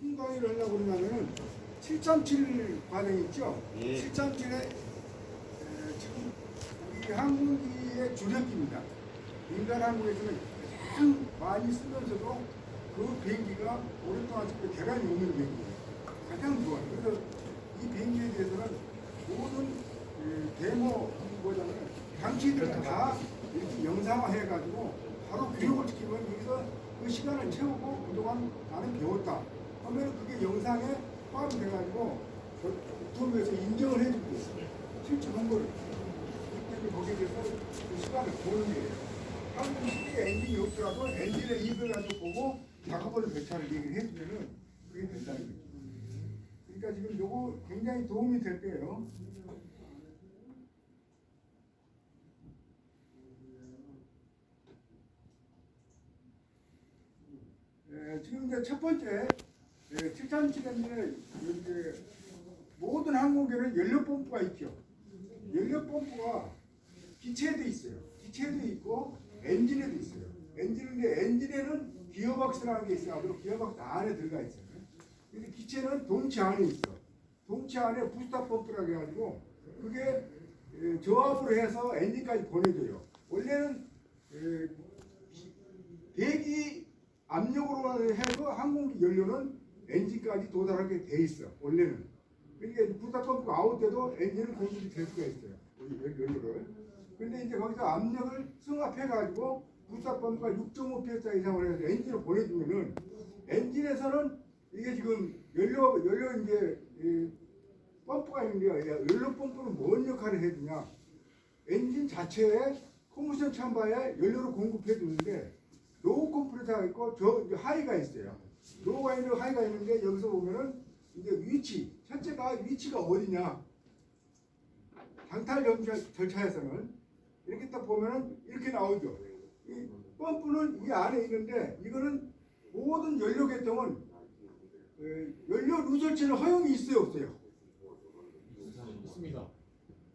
무슨 강의를 하려고 그러냐면은 737 과정이 있죠. 예. 737에 지금 우리 항공기의 주력기입니다. 민간 항공에서는 가장 많이 쓰면서도 그 비행기가 오랫동안 쓰고 대란이 오는 비행기예요. 가장 좋아요. 그래서 이 비행기에 대해서는 모든 데모보다는 장치들을 다 이렇게 영상화해가지고 바로 교육을 시키면 여기서 그 시간을 채우고 그동안 나는 배웠다 하면 그게 영상에 포함이 돼가지고 국토부에서 인정을 해주고 있어요. 실제 정보를. 그때 거기에 대해서 그 시간을 보는 거예요. 한국 시기에 엔진이 없더라도 엔진의 입을 가지고 보고 작업을 배차를 얘기를 해주면은 그게 된다는 거죠. 그러니까 지금 요거 굉장히 도움이 될 거예요. 지금 이제 첫 번째 737엔진의 이제 모든 항공기는 연료 펌프가 있죠. 연료 펌프가 기체에도 있어요. 기체에도 있고 엔진에도 있어요. 엔진에는 기어박스라는 게 있어요. 그리고 기어박스 안에 들어가 있어요. 근데 기체는 동체 안에 있어. 동체 안에 부스터 펌프라고 해가지고 그게 저압을 해서 엔진까지 보내줘요. 원래는 배기 압력으로 해서 항공기 연료는 엔진까지 도달하게 돼 있어. 원래는. 그러니까 부스터 펌프가 아웃돼도 엔진은 공급이 될 수가 있어요. 연료를. 근데 이제 거기서 압력을 승합해가지고 부스터 펌프가 6.5psi 이상을 해서 엔진을 보내주면은 엔진에서는 이게 지금 연료 이제 펌프가 있는데요. 연료 펌프는 뭔 역할을 해주냐? 엔진 자체에 컴부션 참바에 연료를 공급해 주는데 로우 컴프레서가 있고 저 하이가 있어요. 로우가 있는 하이가 있는데 여기서 보면은 이제 위치 첫째가 위치가 어디냐? 장탈 절차에서는 이렇게 딱 보면은 이렇게 나오죠. 이 펌프는 이 안에 있는데 이거는 모든 연료 계통은 연료 누설치는 허용이 있어요, 없어요? 있습니다.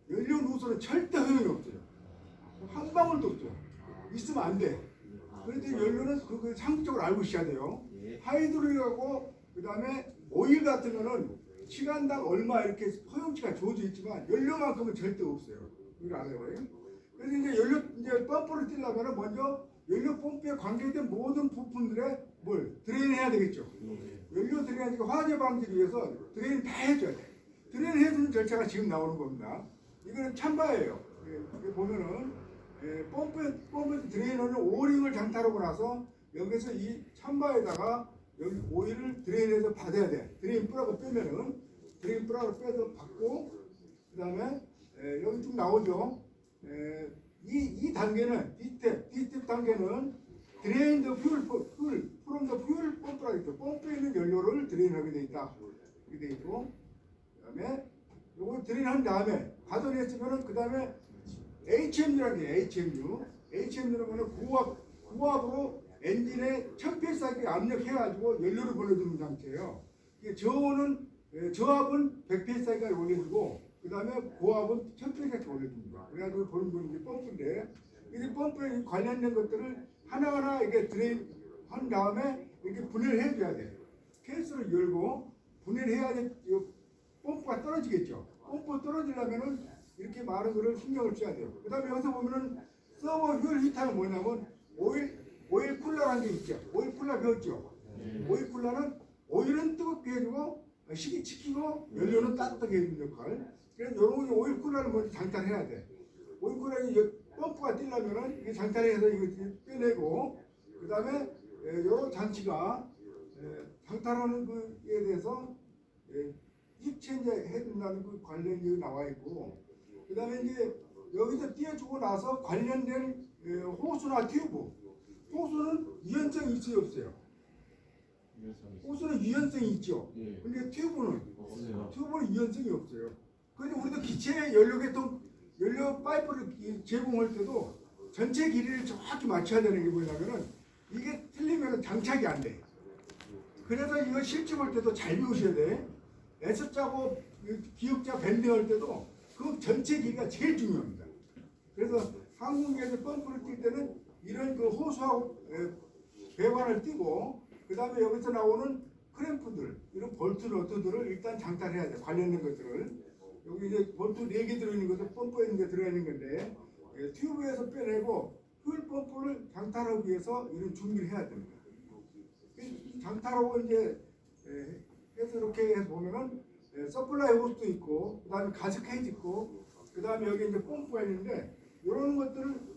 연료 누설은 절대 허용이 없어요. 한 방울도 없어요. 있으면 안 돼. 그런데 연료는 그걸 상식적으로 알고 있어야 돼요. 하이드로lik하고 그다음에 오일 같은 거는 시간당 얼마 이렇게 허용치가 주어져 있지만 연료만큼은 절대 없어요. 이걸 알아요. 그래서 이제 연료 이제 펌프를 띄려면 먼저 연료 펌프에 관계된 모든 부품들에 뭘 드레인해야 되겠죠. 연료 드레인 화재 방지를 위해서 드레인 다 해줘야 돼. 드레인 해주는 절차가 지금 나오는 겁니다. 이거는 참바예요. 여기 보면은 펌프 드레이너는 오링을 장탈하고 나서 여기서 이 참바에다가 여기 오일을 드레인해서 받아야 돼. 드레인 뿌라고 빼면은 드레인 뿌라고 빼서 받고 그 다음에 여기 쭉 나오죠. 이 단계는 D스텝 단계는 드레인 더 퓨얼 프롬 더 퓨얼 펌프라고 있죠. 펌프에 있는 연료를 드레인하게 돼 있다. 이렇게 돼 있고 그다음에 요거 드레인한 다음에 가동했으면은 그 다음에 HMU라는 게 HMU라는 고압으로 엔진에 1000psi 압력해가지고 연료를 보내주는 장치예요. 저압은 100psi까지 올려주고 그 다음에 고압은 1000psi까지 올려줍니다. 그래가지고 보는 게 펌프인데 이 펌프에 관련된 것들을 하나하나 이게 드레인 한 다음에 이렇게 분해를 해줘야 돼. 케이스를 열고 분해를 해야 돼. 펌프가 떨어지겠죠. 펌프 떨어지려면은 이렇게 많은 거를 신경을 써야 돼요. 그 다음에 여기서 보면은 서버 휴일 히터는 뭐냐면 오일 쿨러라는 게 있죠. 오일 쿨러 배웠죠. 오일 쿨러는 오일은 뜨겁게 해주고 식히고 연료는 따뜻하게 해주는 역할. 그래서 이런 거 오일 쿨러를 먼저 장탈해야 돼. 오일 쿨러는 펌프가 뛰려면은 이게 장탈해서 이거 빼내고 그 다음에 이런 장치가 장탈하는 거에 대해서 힙체인지 해준다는 그 관련이 나와 있고 그 다음에 이제 여기서 띄워주고 나서 관련된 호수나 튜브 호수는 유연성이 있어요 없어요? 호수는 유연성이 있죠. 근데 튜브는 유연성이 없어요. 그런데 우리도 기체의 연료 파이프를 제공할 때도 전체 길이를 정확히 맞춰야 되는 게 뭐냐면은 이게 틀리면 장착이 안 돼. 그래서 이거 실증할 때도 잘 배우셔야 돼. S자고 기역자 밴딩할 때도 그 전체 길이가 제일 중요합니다. 그래서 항공기에서 펌프를 뛸 때는 이런 그 호수하고 배관을 띄고 그 다음에 여기서 나오는 크램프들, 이런 볼트 너트들을 일단 장착해야 돼. 관련된 것들을. 여기 이제 볼트 4개 들어있는 것도 펌프에 있는 게 들어있는 건데, 튜브에서 빼내고 휠 펌프를 장착하기 위해서 이런 준비를 해야 됩니다. 장착하고 이제 해서 이렇게 해서 보면은 서플라이 호스도 있고, 그 다음에 가스케이지 있고, 그 다음에 여기 이제 펌프가 있는데, 이런 것들을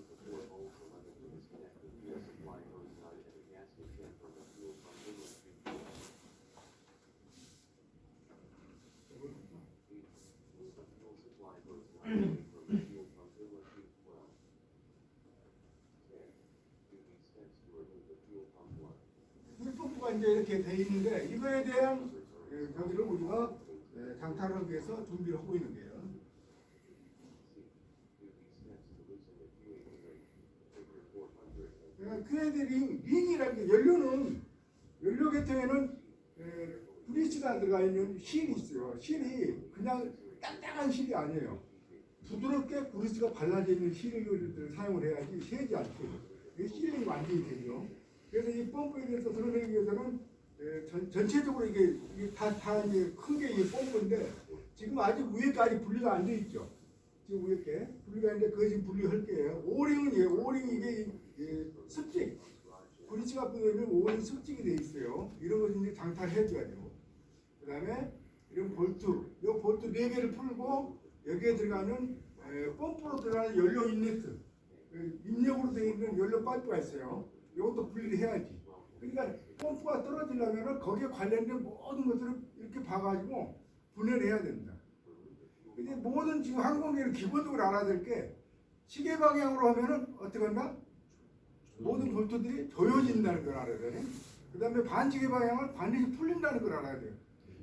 휠펌프가 이제 이렇게 돼 있는데, 이거에 대한 저기를 우리가 장착을 위해서 준비를 하고 있는 거예요. 크레드 링이라는 게 연료 계통에는 브리스가 들어가 있는 실이 있어요. 실이 그냥 딱딱한 실이 아니에요. 부드럽게 브리스가 발라져 있는 실을 사용을 해야지 새지 않고 이게 실링이 완전히 되죠. 그래서 이 펌프에 대해서 드러내기 위해서는 전체적으로 이게 다 이제 큰 게 이 펌프인데 지금 아직 위에까지 분리가 안 돼 있죠. 지금 위에 분리가 있는데 그거 지금 분리할 거예요. 오링은 오링 이게 습직 브리스가 뿌려있는 오링 습직이 돼 있어요. 이런 거 이제 장착을 해줘야 되고 그 다음에 이런 볼트 이 볼트 4개를 풀고 여기에 들어가는 펌프로 들어가는 연료 인레트 입력으로 되어 있는 연료 파이프가 있어요. 이것도 분리를 해야지. 그러니까 펌프가 떨어지려면 거기에 관련된 모든 것들을 이렇게 봐가지고 분해를 해야 됩니다. 근데 모든 지금 항공기는 기본적으로 알아야 될 게 시계 방향으로 하면은 어떻게 한다? 모든 볼트들이 조여진다는 걸 알아야 되네. 그 다음에 반시계 방향은 반드시 풀린다는 걸 알아야 돼요.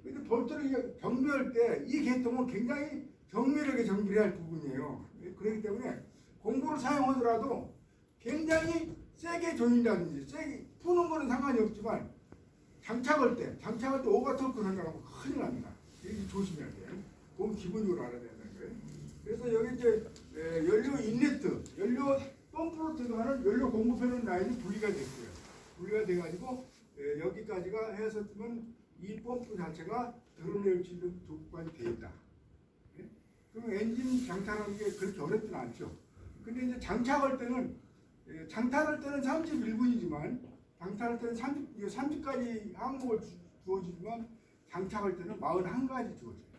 근데 볼트를 정비할 때 이 계통은 굉장히 정밀하게 정비해야 할 부분이에요. 그렇기 때문에 공구를 사용하더라도 굉장히 세게 조인다든지 세게 푸는 거는 상관이 없지만 장착할 때 오버토크를 생각하면 큰일 납니다. 이렇게 조심해야 돼요. 그건 기본적으로 알아야 된다는 거예요. 그래서 여기 이제 연료 인레트, 연료 펌프로 들어가는 연료 공급하는 라인이 분리가 됐고요. 분리가 돼가지고 여기까지가 해서 뜨면 이 펌프 자체가 드러낼 수 있는 조건이 되어 있다. 그럼 엔진 장착하는 게 그렇게 어렵지는 않죠. 근데 이제 장착할 때는 31분이지만 장착할 때는 30가지 항목을 주어지지만 장착할 때는 41가지 주어져요.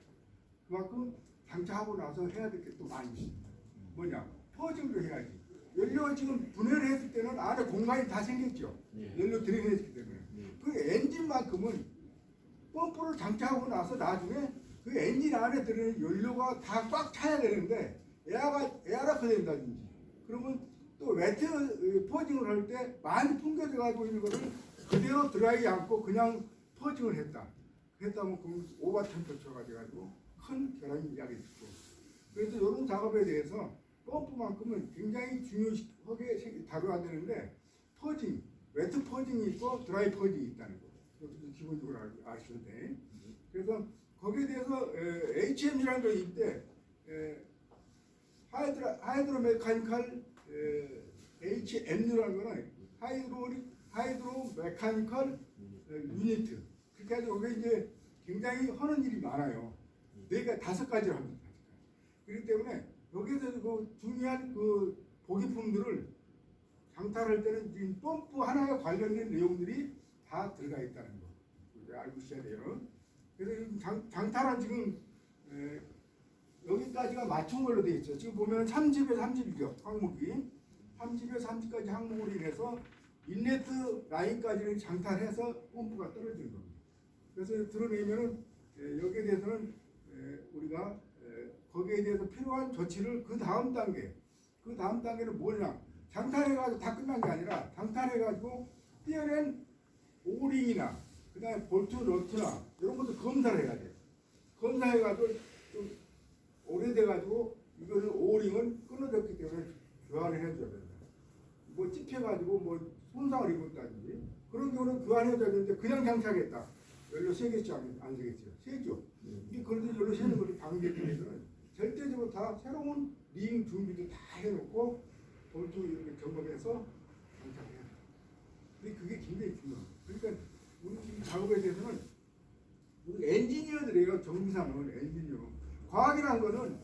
그만큼 장착하고 나서 해야 될 게 또 많이 있습니다. 뭐냐? 퍼징도 해야지. 연료 지금 분해를 했을 때는 안에 공간이 다 생겼죠. 연료 들어있기 때문에. 그 엔진만큼은 펌프를 장착하고 나서 나중에 그 엔진 안에 들어있는 연료가 다 꽉 차야 되는데 에어락가 된다든지 그러면 또 웨트 퍼징을 할 때 많이 풍겨져 가지고 있는 거를 그대로 드라이지 않고 그냥 퍼징을 했다면 그 오버 템퍼처가 돼가지고 큰 결함이 야기됐고 그래서 이런 작업에 대해서 펌프만큼은 굉장히 중요하게 다뤄야 되는데 퍼징, 웨트 퍼징이 있고 드라이 퍼징이 있다는 거 기본적으로 아셔야 돼. 그래서 거기에 대해서 HM이라는 거 있대. 하이드로 메카니컬 HM이라는 거는 하이드로 메카니컬 유니트. 그렇게 해서 이게 이제 굉장히 하는 일이 많아요. 5가지를 합니다. 그렇기 때문에 여기에서 그 중요한 그 보기품들을 장착할 때는 지금 펌프 하나에 관련된 내용들이 다 들어가 있다는 거. 알고 있어야 돼요. 그래서 장탈은 지금 여기까지가 맞춘 걸로 되어 있죠. 지금 보면 3집에 3집이죠. 항목이 3집에 3집까지 항목으로 인해서 인레트 라인까지는 장탈해서 펌프가 떨어지는 겁니다. 그래서 드러내면은 여기에 대해서는 우리가 거기에 대해서 필요한 조치를 그 다음 단계는 뭐냐? 장탈해가지고 다 끝난 게 아니라 장탈해가지고 띄어낸 오링이나 그 다음에 볼트, 너트나 이런 것도 검사를 해야 돼요. 검사해가지고 좀 오래돼가지고 이거는 오링은 끊어졌기 때문에 교환을 해줘야 된다. 뭐 찝혀가지고 뭐 손상을 입었다든지 그런 경우는 교환해줘야 되는데 그냥 장착했다. 연료 세겠죠? 안 세겠죠? 세죠. 이게 그런데 연료 세는 것을 방지해주면은 절대적으로 다 새로운 링 준비도 다 해놓고 볼트 이렇게 점검해서 장착해야 돼요. 근데 그게 굉장히 중요합니다. 그러니까 우리 지금 작업에 대해서는 우리 엔지니어들이에요. 정비사는 엔지니어. 과학이라는 거는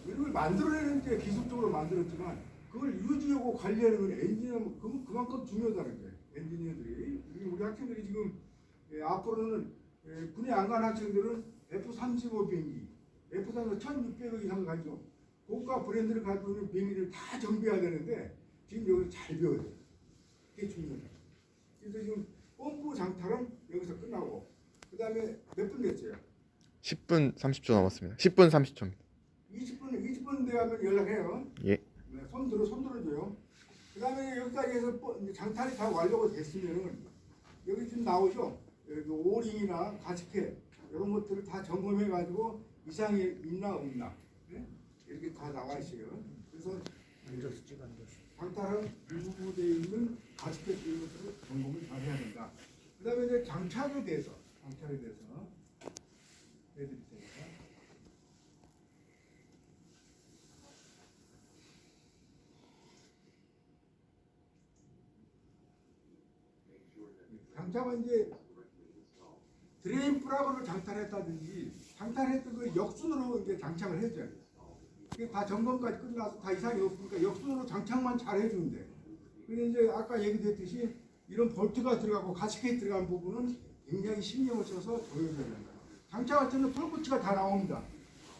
이걸 만들어내는 게 기술적으로 만들었지만 그걸 유지하고 관리하는 건 엔지니어 그만큼 중요하다는 거예요. 엔지니어들이 우리 학생들이 지금 앞으로는 군에 안 간 학생들은 F-35 비행기, F-35 1,600억 이상 가지고 고가 브랜드를 가지고 있는 비행기를 다 정비해야 되는데 지금 여기서 잘 배워야 돼요. 그게 중요해요. 그래서 지금 펌프 장탈은 여기서 끝나고 그 다음에 몇 분 됐어요? 10분 30초 남았습니다. 10분 30초입니다. 20분 되면 연락해요. 예. 네, 손 들어줘요. 그 다음에 여기까지 해서 이제 장탈이 다 완료가 됐으면은 여기 지금 나오죠? 여기 오링이나 가스켓 이런 것들을 다 점검해 가지고 이상이 있나 없나 네? 이렇게 다 나와 있어요. 그래서 장탈은 유구되어 있는 가스켓 이런 것들을 점검을 잘 해야 된다. 그 다음에 이제 장착에 대해서 해드릴 테니까. 장착은 이제 드레인 플러그를 장착했다든지 장착했던 그 역순으로 이제 장착을 해줘요. 그게 다 점검까지 끝나서 다 이상이 없으니까 역순으로 장착만 잘 해주면 돼. 근데 이제 아까 얘기했듯이 이런 볼트가 들어가고 가스켓이 들어간 부분은 굉장히 신경을 써서 조여줘야 된다. 장착할 때는 톨코치가 다 나옵니다.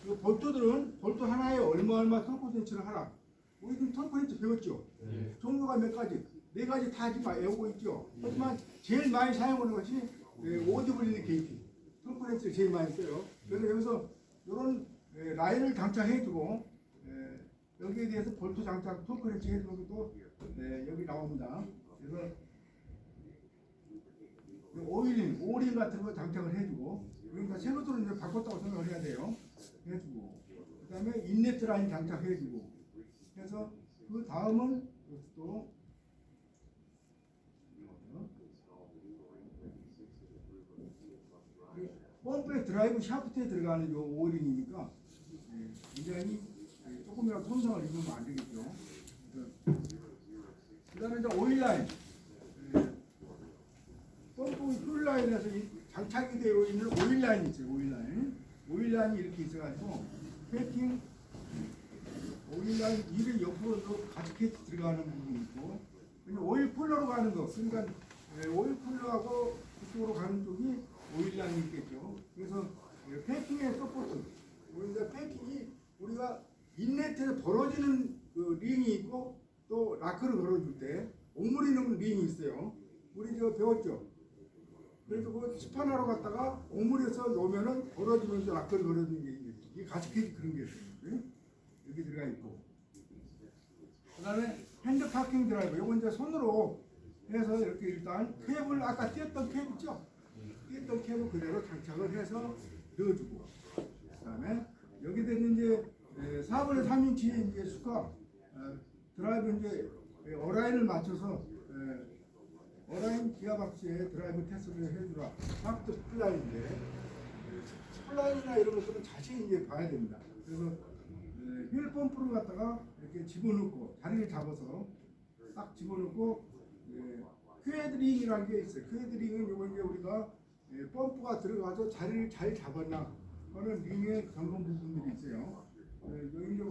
그 볼트들은 볼트 하나에 얼마 톨코치를 하라. 우리 지금 톨코치 배웠죠? 네. 종류가 몇 가지? 4가지 다 지금 외우고 있죠. 하지만 제일 많이 사용하는 것이 오디블리 게이트. 톨코치를 제일 많이 써요. 그래서 여기서 이런 라인을 장착해주고 여기에 대해서 볼트 장착 톨코치 해주는 것도 여기 나옵니다. 그래서 오링 같은 거 장착을 해주고 그러니까 새 것으로 이제 바꿨다고 생각을 해야 돼요. 해주고 그 다음에 인레트 라인 장착해주고 해서 그 다음은 또 펌프의 드라이브 샤프트에 들어가는 요 오링이니까 굉장히 조금이라도 손상을 입으면 안 되겠죠. 그 다음에 이제 오일라인 펌프 휠라인에서 장착이 되어 있는 오일라인이 있어요. 오일라인이 이렇게 있어가지고 패킹 오일라인 위를 옆으로 가스켓 들어가는 부분이 있고 오일 쿨러로 가는 거 그러니까 오일 쿨러하고 그쪽으로 가는 쪽이 오일라인이 있겠죠. 그래서 패킹의 서포트 우리가 패킹이 우리가 인레트에 벌어지는 그 링이 있고 또 라크를 걸어줄 때 옥물이는 링이 있어요. 우리 저 배웠죠. 그래서 그 스파나로 갔다가 옥물에서 놓으면은 벌어지면서 라크를 걸어주는 게 있는 이게 가스켓이 그런 게 있어요. 여기 들어가 있고 그다음에 핸드 파킹 드라이버 요건 이제 손으로 해서 이렇게 일단 케이블 아까 띄었던 케이블 있죠? 띄었던 케이블 그대로 장착을 해서 넣어주고 그다음에 여기다 이제 4분의 3인치 이제 수카 드라이브 이제 어라인을 맞춰서 어라인 기어박스에 드라이브 테스트를 해주라. 샤프트 스플라인인데 스플라인이나 이런 것들은 자세히 이제 봐야 됩니다. 그래서 휠 펌프를 갖다가 이렇게 집어넣고 자리를 잡아서 딱 집어넣고 퀴헤드링이라는 게 있어요. 퀴헤드링은 이거 이제 우리가 펌프가 들어가서 자리를 잘 잡았나 하는 링의 점검 부분들이 있어요. 여기 이제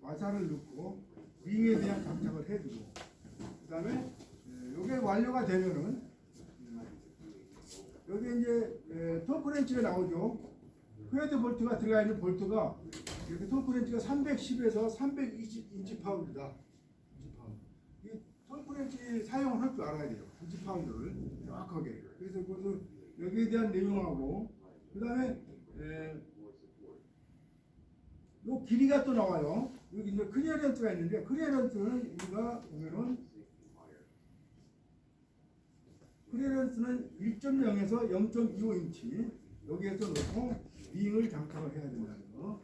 와샤를 넣고 링에 대한 장착을 해주고 그다음에 이게 완료가 되면은 여기 이제 토크렌치가 나오죠. 퀴헤드 볼트가 들어가 있는 볼트가 이렇게 토크렌치가 310에서 320인치 파운드다. 이 토크렌치 사용을 할 줄 알아야 돼요. 인치 파운드를 정확하게. 그래서 여기에 대한 내용하고 그다음에 요 길이가 또 나와요. 여기 이제 클리어런스가 있는데 클리어런스는 우리가 보면은 클리어런스는 1.0에서 0.25인치 여기에서 놓고 링을 장착을 해야 된다는 거.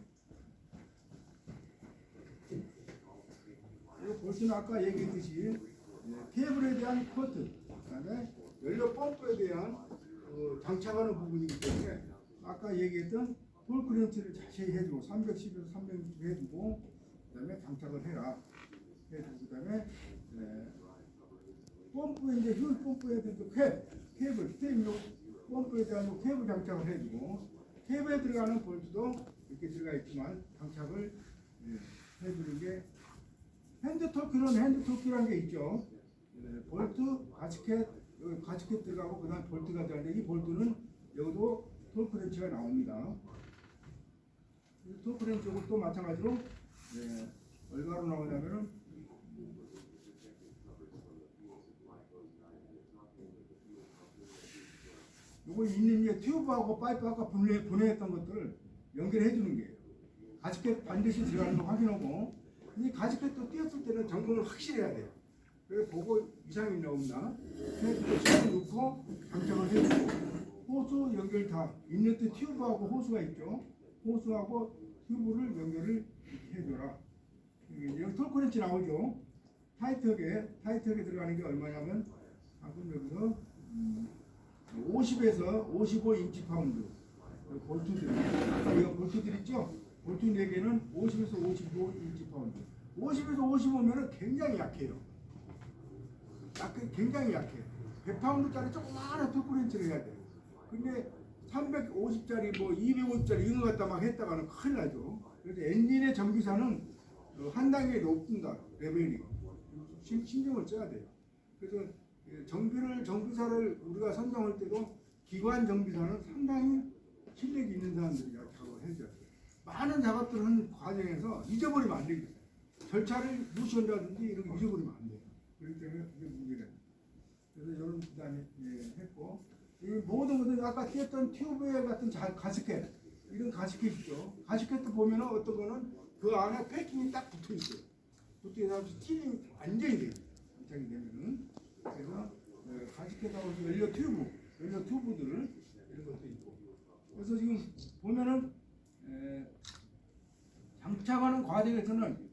이 볼트는 아까 얘기했듯이 케이블에 대한 커트, 그다음에 연료 펌프에 대한 장착하는 부분이기 때문에 아까 얘기했던 톨크렌치를 자세히 해주고 310에서 360 해주고 그다음에 장착을 해라. 해주고 그다음에 펌프에 이제 휠 펌프에 대해서 케이블 스테임 펌프에 대한 케이블 장착을 해주고 케이블에 들어가는 볼트도 이렇게 들어가 있지만 장착을 해주는 게 핸드 토크는 핸드 토크라는 게 있죠. 볼트 가스켓 여기 가스켓 들어가고 그다음 볼트가 들어가는데 이 볼트는 여기도 토크 렌치가 나옵니다. 토크 렌치 또 마찬가지로 얼마로 나오냐면은 요거 있는 게 튜브하고 파이프 아까 분해했던 것들을 연결해 주는 거예요. 가스켓 반드시 들어가는 거 확인하고 이 가스켓도 띄었을 때는 점검을 확실히 해야 돼요. 그래서 보고 이상이 나온다. 그래서 잘 넣고 장착을 해주고 호수 연결 다 인레트 튜브하고 호수가 있죠. 호수하고 튜브를 연결을 해줘라. 여기 톨크렌치 나오죠. 타이트하게 들어가는 게 얼마냐면 방금 여기서 50에서 55인치 파운드 볼트들 아까 이거 볼트들 있죠? 볼트 4개는 50에서 55인치 파운드 50에서 55면은 굉장히 약해요. 굉장히 약해. 100파운드짜리 조그마한 톨크렌치를 해야 돼. 근데 350짜리 뭐 250짜리 이런 거 갖다 막 했다가는 큰일 나죠. 그래서 엔진의 정비사는 한 단계 높습니다. 레벨이. 신경을 써야 돼요. 그래서 정비사를 우리가 선정할 때도 기관 정비사는 상당히 실력이 있는 사람들이 작업을 해줘야 돼요. 많은 작업들을 하는 과정에서 잊어버리면 안 되겠어요. 절차를 무시한다든지 이런 거 잊어버리면 안 돼요. 그렇기 때문에 그게 문제가 있어요. 그래서 이런 기단이 했고 이 모든 것은 아까 띄었던 튜브에 같은 가스켓 이런 가스켓 있죠. 가스켓도 보면은 어떤 거는 그 안에 패킹이 딱 붙어 있어요. 붙어 있어서 찔링 완전히 돼요. 장착이 되면은 그래서 가스켓하고 연료 튜브들 이런 것도 있고 그래서 지금 보면은 장착하는 과정에서는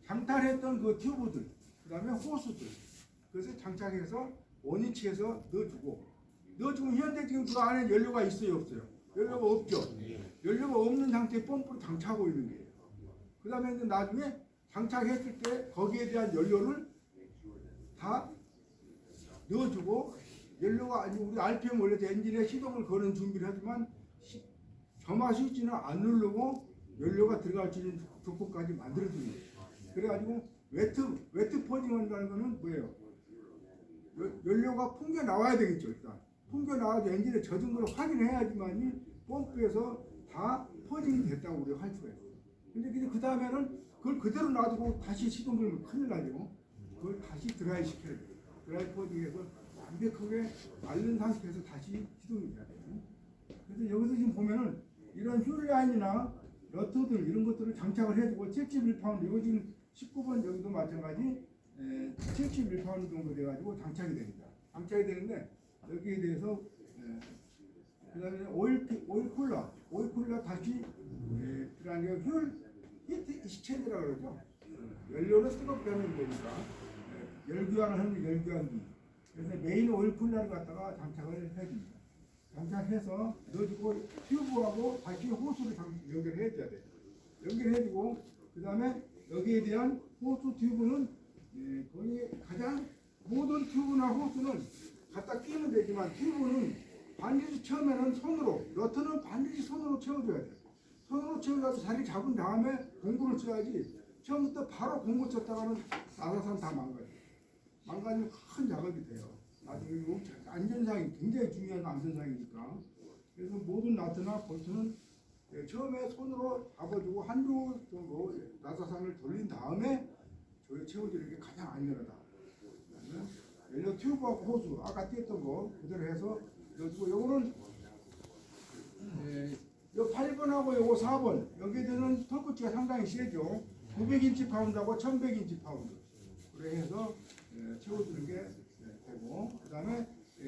장탈했던 그 튜브들 그다음에 호수들 그래서 장착해서 원위치에서 넣어주고 현재 지금 그 안에 연료가 있어요 없어요? 연료가 없죠. 연료가 없는 상태에 펌프로 장착하고 있는 거예요. 그 다음에 이제 나중에 장착했을 때 거기에 대한 연료를 다 넣어주고 연료가 아니 우리 RPM 원래 엔진에 시동을 거는 준비를 하지만 점화 스위치는 안 누르고 연료가 들어갈 수 있는 조건까지 만들어주는 거예요. 그래가지고 웨트 퍼징한다는 거는 뭐예요? 연료가 풍겨 나와야 되겠죠. 일단 풍겨 나와서 엔진에 젖은 걸 확인해야지만이 펌프에서 다 퍼징이 됐다고 우리가 할 수가 있어요. 근데 그 다음에는 그걸 그대로 놔두고 다시 시동 걸면 큰일 나죠. 그걸 다시 드라이 시켜야 돼요. 드라이 퍼징해서 완벽하게 마른 상태에서 다시 시동이 돼야 돼요. 그래서 여기서 지금 보면은 이런 휴라인이나 러터들 이런 것들을 장착을 해주고 71파운드 이거 지금 19번 여기도 마찬가지 71파운드 정도 돼가지고 장착이 됩니다. 장착이 되는데 여기에 대해서 그 다음에 오일 쿨러 다시 들어가는 게 히트 익스체인저라고 그러죠. 연료를 뜨겁게 하면 되니까 열교환을 하는 열교환기. 그래서 메인 오일 쿨러를 갖다가 장착을 해줍니다. 장착해서 넣어주고 튜브하고 다시 호수를 연결해줘야 돼요. 연결해주고 그 다음에 여기에 대한 호수 튜브는 거의 가장 모든 튜브나 호수는 갖다 끼면 되지만 튜브는 반드시 처음에는 손으로 너트는 반드시 손으로 채워줘야 돼요. 손으로 채워가지고 자리 잡은 다음에 공구를 써야지 처음부터 바로 공구 썼다가는 나사산 다 망가지면 큰 작업이 돼요. 나중에 안전상이 굉장히 중요한 안전상이니까 그래서 모든 나트나 볼트는 처음에 손으로 잡아주고 한두 정도 나사산을 돌린 다음에 저기 채워주는 게 가장 안전하다. 연료 튜브하고 호수 아까 띄었던 거 그대로 해서 넣어주고 요거는 요 8번하고 요거 4번 여기에 되는 털끝치가 상당히 세죠. 900인치 파운드하고 1100인치 파운드 그래 해서 채워주는 게 되고 그 다음에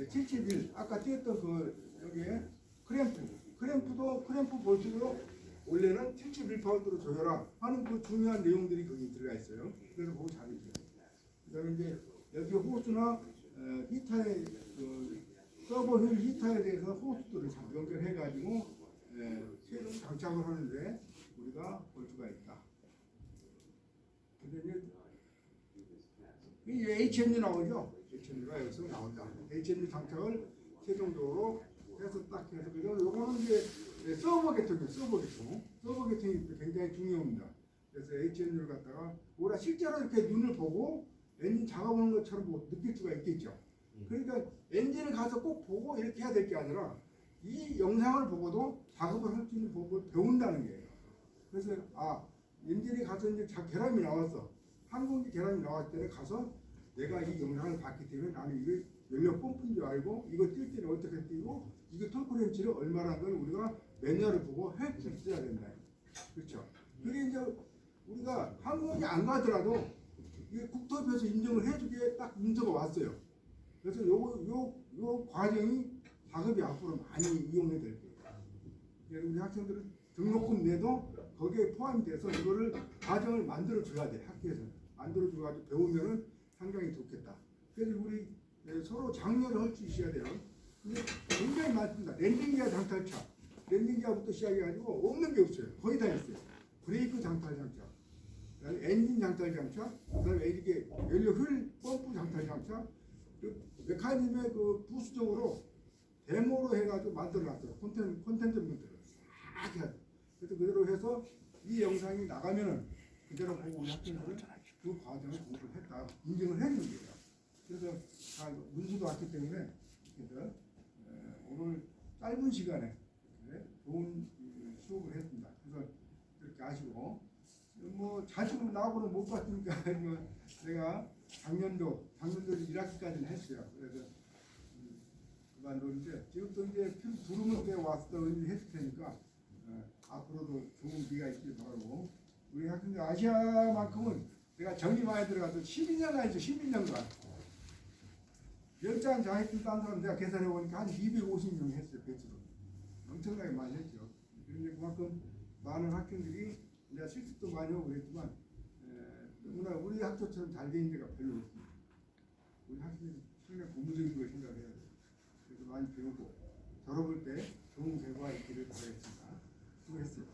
71 아까 띄었던 그 여기에 크램프 볼트도 원래는 71파운드로 조여라 하는 그 중요한 내용들이 거기 들어가 있어요. 그래서 그거 잘 해줘요. 그 다음에 이제 여기 호수나 히터의 그 서버 휠 히터에 대해서 호수들을 연결해가지고 최종 장착을 하는데 우리가 볼 수가 있다. 근데 이제 HMD 나오죠. HMD가 여기서 나온다. HMD 장착을 최종적으로 해서 딱 해서 그래서 요거는 이제 서버 계통이에요. 서버 계통. 서버 계통이 굉장히 중요합니다. 그래서 HNU를 갖다가 우리가 실제로 이렇게 눈을 보고 엔진 작업하는 것처럼 뭐 느낄 수가 있겠죠. 그러니까 엔진을 가서 꼭 보고 이렇게 해야 될 게 아니라 이 영상을 보고도 작업을 할 수 있는 법을 배운다는 거예요. 그래서 엔진에 가서 이제 계량이 나왔어. 항공기 계량이 나왔을 때 가서 내가 이 영상을 봤기 때문에 나는 이거 연료 펌프인 줄 알고 이거 뛸 때는 어떻게 뛰고 이거 털크렌치를 얼마나 한 걸 우리가 매뉴얼을 보고 할 수 있어야 된다. 그렇죠. 그게 이제 우리가 항공기 안 가더라도 이게 국토부에서 인정을 해주기에 딱 문서가 왔어요. 그래서 요 과정이 작업이 앞으로 많이 이용이 될 거예요. 그래서 우리 학생들은 등록금 내도 거기에 포함돼서 이거를 과정을 만들어 줘야 돼. 학교에서 만들어 줘가지고 배우면은 상당히 좋겠다. 그래서 우리 서로 장려를 할 수 있어야 돼요. 근데 굉장히 많습니다. 랜딩기어 장탈차, 랜딩기어부터 시작해가지고 없는 게 없어요. 거의 다 있어요. 브레이크 장탈 장차, 그다음에 엔진 장탈 장차, 그다음에 이렇게 연료 휠 펌프 장탈 장차, 그 메카니즘의 그 부수적으로 데모로 해가지고 만들어놨어요. 콘텐츠먼트를 싹 해야 돼. 그래서 그대로 해서 이 영상이 나가면은 그대로 보고 우리 학생들은 그 과정을 공부를 했다 인정을 해주는 거예요. 그래서 다 문서도 왔기 때문에 그래서 오늘 짧은 시간에 좋은 수업을 했습니다. 그래서 그렇게 아시고 뭐 자주 나하고는 못 봤으니까 제가 작년도 1학기까지는 했어요. 그래서 그만뒀는데 지금도 이제 부르면 때 와서 했을 테니까 앞으로도 좋은 기회가 있길 바라고 우리 학생들 아시아만큼은 내가 정리 많이 들어가서 12년간 했죠. 12년간 10장 자격증 딴 사람 내가 계산해 보니까 한 250명 했어요. 배치로 엄청나게 많이 했죠. 그런데 그만큼 많은 학생들이 내가 실습도 많이 하고 그랬지만 너무나 우리 학교처럼 잘 된 데가 별로 없습니다. 우리 학생들이 상당히 고무적인 걸 생각해야 돼요. 그래서 많이 배우고 졸업할 때 좋은 결과 있기를 바라겠습니다. 수고했습니다.